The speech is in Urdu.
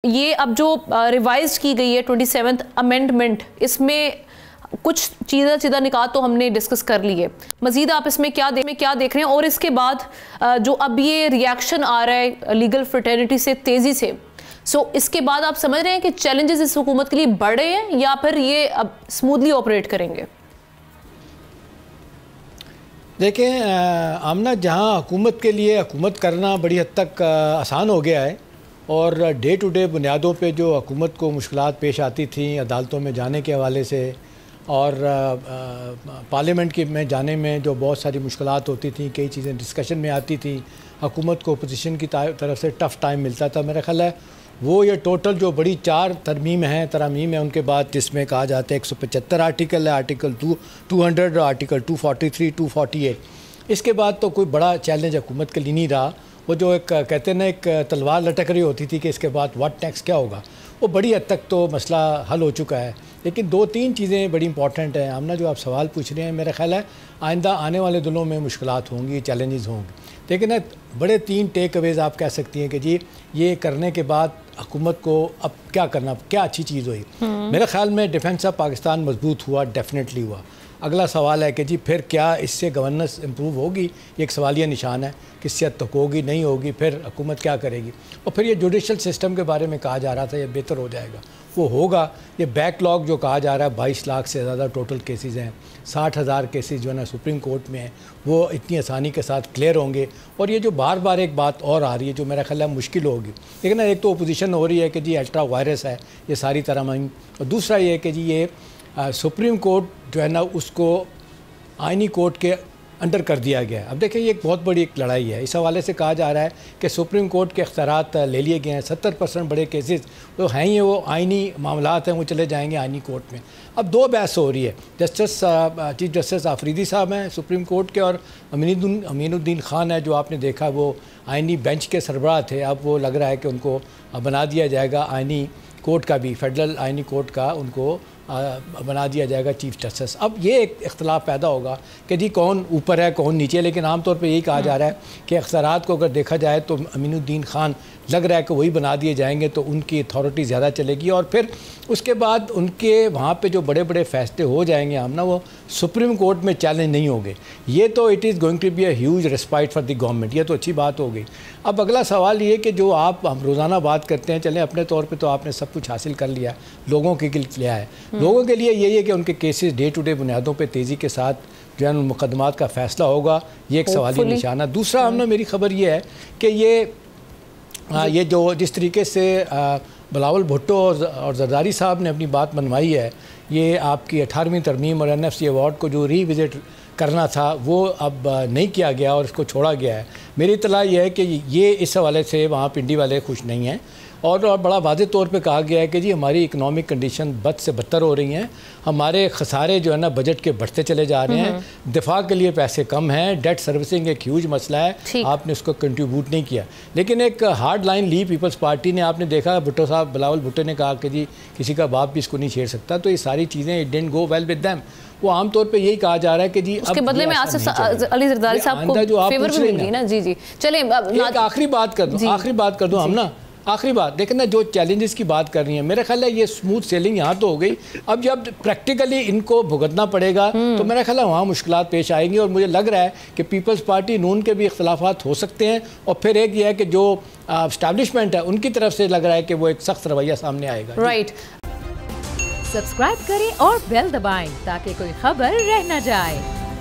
یہ اب جو ریوائز کی گئی ہے 27th امینڈمنٹ، اس میں کچھ چیزیں نکات تو ہم نے ڈسکس کر لی ہے، مزید آپ اس میں کیا دیکھ رہے ہیں؟ اور اس کے بعد جو اب یہ ریاکشن آ رہا ہے لیگل فریٹرنیٹی سے تیزی سے، اس کے بعد آپ سمجھ رہے ہیں کہ چیلنجز اس حکومت کے لیے بڑھ رہے ہیں یا پھر یہ اب سموتھلی آپریٹ کریں گے؟ دیکھیں آمنہ، جہاں حکومت کے لیے حکومت کرنا بڑی حد تک آسان ہو گیا ہے اور ڈے ٹو ڈے بنیادوں پہ جو حکومت کو مشکلات پیش آتی تھیں عدالتوں میں جانے کے حوالے سے اور پارلیمنٹ میں جانے میں جو بہت ساری مشکلات ہوتی تھیں، کئی چیزیں ڈسکشن میں آتی تھیں، حکومت کو اپوزیشن کی طرف سے ٹف ٹائم ملتا تھا، میرا خیال ہے وہ یہ ٹوٹل جو بڑی 4 ترمیم ہیں ان کے بعد، جس میں کہا جاتا ہے 175 آرٹیکل ہے، آرٹیکل 200 آرٹیکل 243 248، اس کے بعد تو کوئی بڑا چیلنج حکومت کے لیے نہیں رہا۔ وہ جو ایک کہتے ہیں نا، ایک تلوار لٹک رہی ہوتی تھی کہ اس کے بعد واٹ نیکسٹ کیا ہوگا، وہ بڑی حد تک تو مسئلہ حل ہو چکا ہے۔ لیکن 2-3 چیزیں بڑی امپورٹنٹ ہیں آمنہ، جو آپ سوال پوچھ رہے ہیں، میرا خیال ہے آئندہ آنے والے دنوں میں مشکلات ہوں گی، چیلنجز ہوں گے، لیکن بڑے 3 ٹیک اویز آپ کہہ سکتی ہیں کہ جی یہ کرنے کے بعد حکومت کو اب کیا کرنا، کیا اچھی چیز ہوئی۔ میرے خیال میں ڈیفنس آف پاکستان مضبوط ہوا، ڈیفینیٹلی ہوا۔ اگلا سوال ہے کہ جی پھر کیا اس سے گورننس امپروو ہوگی، یہ ایک سوالیہ نشان ہے، کس حد تک ہوگی، نہیں ہوگی، پھر حکومت کیا کرے گی۔ اور پھر یہ جوڈیشل سسٹم کے بارے میں کہا جا رہا تھا یہ بہتر ہو جائے گا، وہ ہوگا۔ یہ بیک لاگ جو کہا جا رہا ہے 22 لاکھ سے زیادہ ٹوٹل کیسز ہیں، 60,000 کیسز جو ہے نا سپریم کورٹ میں ہیں، وہ اتنی آسانی کے ساتھ کلیئر ہوں گے۔ اور یہ جو بار بار ایک بات اور آ رہی ہے جو میرا خیال ہے مشکل ہوگی، لیکن ایک تو اپوزیشن ہو رہی ہے کہ جی الٹرا وائرس ہے یہ ساری طرح میں، اور دوسرا یہ ہے کہ جی یہ سپریم کورٹ جو ہے نا اس کو آئینی کورٹ کے انڈر کر دیا گیا ہے۔ اب دیکھیں یہ ایک بہت بڑی ایک لڑائی ہے، اس حوالے سے کہا جا رہا ہے کہ سپریم کورٹ کے اختیارات لے لیے گئے ہیں، 70% بڑے کیسز جو ہیں ہی وہ آئینی معاملات ہیں، وہ چلے جائیں گے آئینی کورٹ میں۔ اب 2 بحث ہو رہی ہے، چیف جسٹس آفریدی صاحب ہیں سپریم کورٹ کے، اور امین الدین خان ہے جو آپ نے دیکھا وہ آئینی بینچ کے سربراہ تھے، اب وہ لگ رہا ہے کہ ان کو بنا دیا جائے گا آئینی کورٹ کا بھی، فیڈرل آئینی کورٹ کا ان کو بنا دیا جائے گا چیف جسٹس۔ اب یہ ایک اختلاف پیدا ہوگا کہ جی کون اوپر ہے کون نیچے، لیکن عام طور پہ یہی کہا جا رہا ہے کہ اختیارات کو اگر دیکھا جائے تو امین الدین خان لگ رہا ہے کہ وہی بنا دیے جائیں گے، تو ان کی اتھارٹی زیادہ چلے گی، اور پھر اس کے بعد ان کے وہاں پہ جو بڑے بڑے فیصلے ہو جائیں گے آمنہ، وہ سپریم کورٹ میں چیلنج نہیں ہوں گے۔ یہ تو it is going to be a huge respite for the government, یہ تو اچھی بات ہو گئی۔ اب اگلا سوال یہ کہ جو ہم روزانہ بات کرتے ہیں، چلیں اپنے طور پہ تو آپ نے سب کچھ حاصل کر لیا، لوگوں کے لیے لیا ہے، لوگوں کے لیے یہی ہے کہ ان کے کیسز ڈے ٹو ڈے بنیادوں پہ تیزی کے ساتھ جو ہے مقدمات کا فیصلہ ہوگا، یہ ایک سوالی نشانہ۔ دوسرا ہم نے میری خبر یہ ہے کہ یہ جو جس طریقے سے بلاول بھٹو اور زرداری صاحب نے اپنی بات منوائی ہے، یہ آپ کی 18ویں ترمیم اور NFC ایوارڈ کو جو ری وزٹ کرنا تھا وہ اب نہیں کیا گیا اور اس کو چھوڑا گیا ہے۔ میری اطلاع یہ ہے کہ یہ اس حوالے سے وہاں پنڈی والے خوش نہیں ہیں، اور بڑا واضح طور پہ کہا گیا ہے کہ جی ہماری اکنامک کنڈیشن بد سے بدتر ہو رہی ہیں، ہمارے خسارے جو ہے نا بجٹ کے بڑھتے چلے جا رہے ہیں، دفاع کے لیے پیسے کم ہیں، ڈیٹ سروسنگ ایک ہیوج مسئلہ ہے، آپ نے اس کو کنٹریبیوٹ نہیں کیا۔ لیکن ایک ہارڈ لائن لی پیپلز پارٹی نے، آپ نے دیکھا بھٹو صاحب بلاول بھٹو نے کہا کہ جی کسی کا باپ بھی اس کو نہیں چھیڑ سکتا، تو یہ ساری چیزیں it didn't go well with them. وہ عام طور پہ یہی کہا جا رہا ہے کہ جی اس کے بدلے میں آصف علی زرداری صاحب کو فیور بھی ملی نا۔ جی چلیں ایک آخری بات کر دوں ہم نا، آخری بات دیکھیں نا، جو چیلنجز کی بات کر رہی ہیں، میرا خیال ہے یہ سموتھ سیلنگ یہاں تو ہو گئی، اب جب پریکٹیکلی ان کو بھگتنا پڑے گا تو میرا خیال ہے وہاں مشکلات پیش آئیں گی، اور مجھے لگ رہا ہے کہ پیپلز پارٹی نون کے بھی اختلافات ہو سکتے ہیں، اور پھر ایک یہ ہے کہ جو اسٹیبلشمنٹ ہے ان کی طرف سے لگ رہا ہے کہ وہ ایک سخت رویہ سامنے آئے گا۔ رائٹ، سبسکرائب کریں اور بیل دبائیں تاکہ کوئی خبر رہ نہ جائے۔